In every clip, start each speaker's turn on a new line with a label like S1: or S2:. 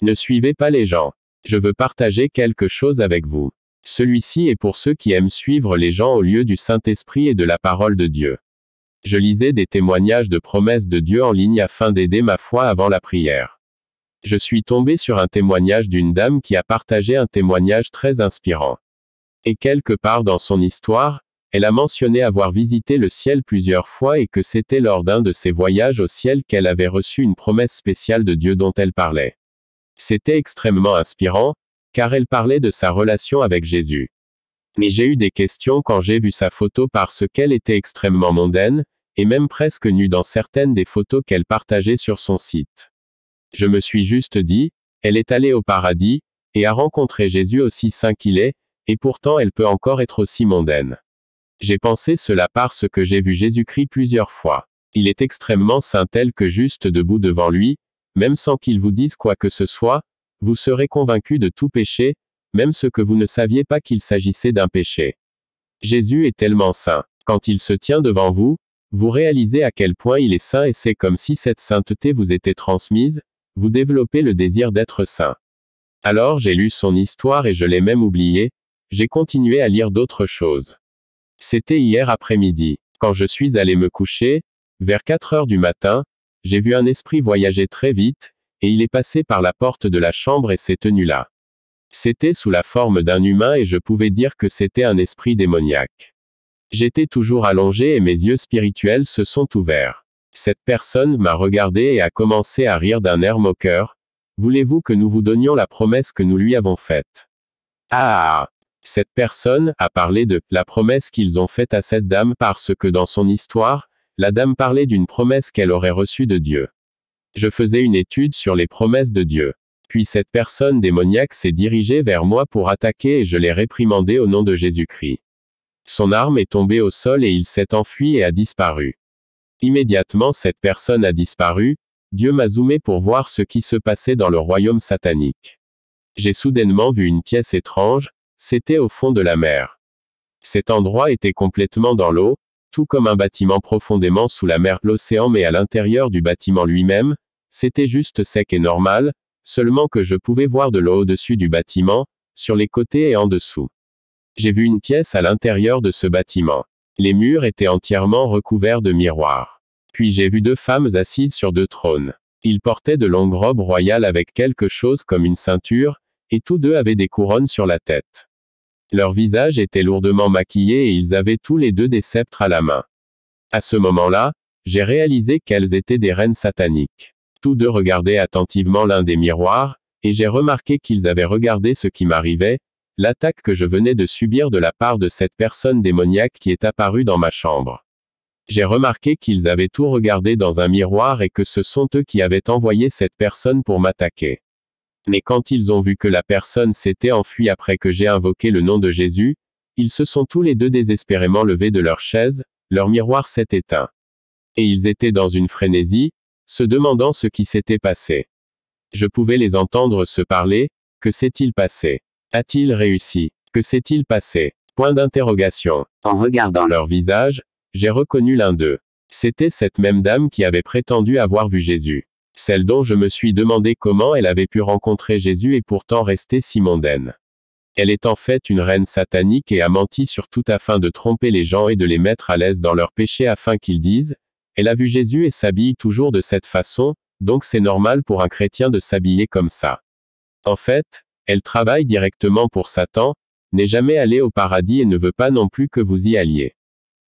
S1: Ne suivez pas les gens. Je veux partager quelque chose avec vous. Celui-ci est pour ceux qui aiment suivre les gens au lieu du Saint-Esprit et de la parole de Dieu. Je lisais des témoignages de promesses de Dieu en ligne afin d'aider ma foi avant la prière. Je suis tombé sur un témoignage d'une dame qui a partagé un témoignage très inspirant. Et quelque part dans son histoire, elle a mentionné avoir visité le ciel plusieurs fois et que c'était lors d'un de ses voyages au ciel qu'elle avait reçu une promesse spéciale de Dieu dont elle parlait. C'était extrêmement inspirant, car elle parlait de sa relation avec Jésus. Mais j'ai eu des questions quand j'ai vu sa photo parce qu'elle était extrêmement mondaine, et même presque nue dans certaines des photos qu'elle partageait sur son site. Je me suis juste dit, elle est allée au paradis, et a rencontré Jésus aussi saint qu'il est, et pourtant elle peut encore être aussi mondaine. J'ai pensé cela parce que j'ai vu Jésus-Christ plusieurs fois. Il est extrêmement saint tel que juste debout devant lui, même sans qu'il vous dise quoi que ce soit, vous serez convaincu de tout péché, même ce que vous ne saviez pas qu'il s'agissait d'un péché. Jésus est tellement saint. Quand il se tient devant vous, vous réalisez à quel point il est saint et c'est comme si cette sainteté vous était transmise, vous développez le désir d'être saint. Alors j'ai lu son histoire et je l'ai même oublié, j'ai continué à lire d'autres choses. C'était hier après-midi. Quand je suis allé me coucher, vers 4 heures du matin, j'ai vu un esprit voyager très vite, et il est passé par la porte de la chambre et s'est tenu là. C'était sous la forme d'un humain et je pouvais dire que c'était un esprit démoniaque. J'étais toujours allongé et mes yeux spirituels se sont ouverts. Cette personne m'a regardé et a commencé à rire d'un air moqueur. Voulez-vous que nous vous donnions la promesse que nous lui avons faite? Ah! Cette personne a parlé de la promesse qu'ils ont faite à cette dame parce que dans son histoire, la dame parlait d'une promesse qu'elle aurait reçue de Dieu. Je faisais une étude sur les promesses de Dieu. Puis cette personne démoniaque s'est dirigée vers moi pour attaquer et je l'ai réprimandé au nom de Jésus-Christ. Son arme est tombée au sol et il s'est enfui et a disparu. Immédiatement cette personne a disparu, Dieu m'a zoomé pour voir ce qui se passait dans le royaume satanique. J'ai soudainement vu une pièce étrange, c'était au fond de la mer. Cet endroit était complètement dans l'eau, tout comme un bâtiment profondément sous la mer, l'océan, mais à l'intérieur du bâtiment lui-même, c'était juste sec et normal, seulement que je pouvais voir de l'eau au-dessus du bâtiment, sur les côtés et en dessous. J'ai vu une pièce à l'intérieur de ce bâtiment. Les murs étaient entièrement recouverts de miroirs. Puis j'ai vu 2 femmes assises sur 2 trônes. Ils portaient de longues robes royales avec quelque chose comme une ceinture, et tous 2 avaient des couronnes sur la tête. Leurs visages étaient lourdement maquillés et ils avaient tous les 2 des sceptres à la main. À ce moment-là, j'ai réalisé qu'elles étaient des reines sataniques. Tous 2 regardaient attentivement l'un des miroirs, et j'ai remarqué qu'ils avaient regardé ce qui m'arrivait, l'attaque que je venais de subir de la part de cette personne démoniaque qui est apparue dans ma chambre. J'ai remarqué qu'ils avaient tout regardé dans un miroir et que ce sont eux qui avaient envoyé cette personne pour m'attaquer. Mais quand ils ont vu que la personne s'était enfuie après que j'ai invoqué le nom de Jésus, ils se sont tous les 2 désespérément levés de leur chaise, leur miroir s'est éteint. Et ils étaient dans une frénésie, se demandant ce qui s'était passé. Je pouvais les entendre se parler, que s'est-il passé? A-t-il réussi? Que s'est-il passé? Point d'interrogation. En regardant leur visage, j'ai reconnu l'un d'eux. C'était cette même dame qui avait prétendu avoir vu Jésus. Celle dont je me suis demandé comment elle avait pu rencontrer Jésus et pourtant rester si mondaine. Elle est en fait une reine satanique et a menti sur tout afin de tromper les gens et de les mettre à l'aise dans leurs péchés afin qu'ils disent, elle a vu Jésus et s'habille toujours de cette façon, donc c'est normal pour un chrétien de s'habiller comme ça. En fait, elle travaille directement pour Satan, n'est jamais allée au paradis et ne veut pas non plus que vous y alliez.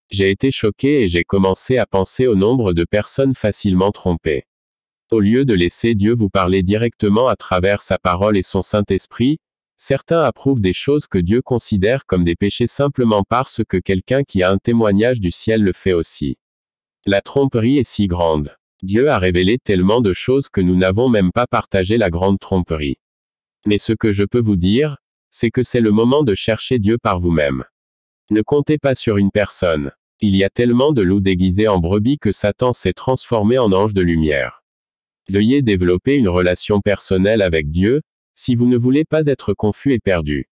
S1: J'ai été choqué et j'ai commencé à penser au nombre de personnes facilement trompées. Au lieu de laisser Dieu vous parler directement à travers sa parole et son Saint-Esprit, certains approuvent des choses que Dieu considère comme des péchés simplement parce que quelqu'un qui a un témoignage du ciel le fait aussi. La tromperie est si grande. Dieu a révélé tellement de choses que nous n'avons même pas partagé la grande tromperie. Mais ce que je peux vous dire, c'est que c'est le moment de chercher Dieu par vous-même. Ne comptez pas sur une personne. Il y a tellement de loups déguisés en brebis que Satan s'est transformé en ange de lumière. Veuillez développer une relation personnelle avec Dieu, si vous ne voulez pas être confus et perdu.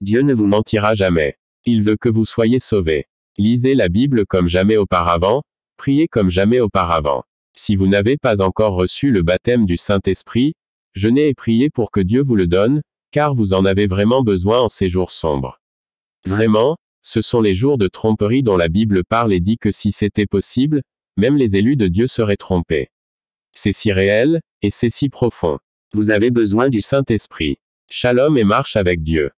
S1: Dieu ne vous mentira jamais. Il veut que vous soyez sauvés. Lisez la Bible comme jamais auparavant, priez comme jamais auparavant. Si vous n'avez pas encore reçu le baptême du Saint-Esprit, Jeûnez et priez pour que Dieu vous le donne, car vous en avez vraiment besoin en ces jours sombres. Vraiment, ce sont les jours de tromperie dont la Bible parle et dit que si c'était possible, même les élus de Dieu seraient trompés. C'est si réel, et c'est si profond. Vous avez besoin du Saint-Esprit. Shalom et marche avec Dieu.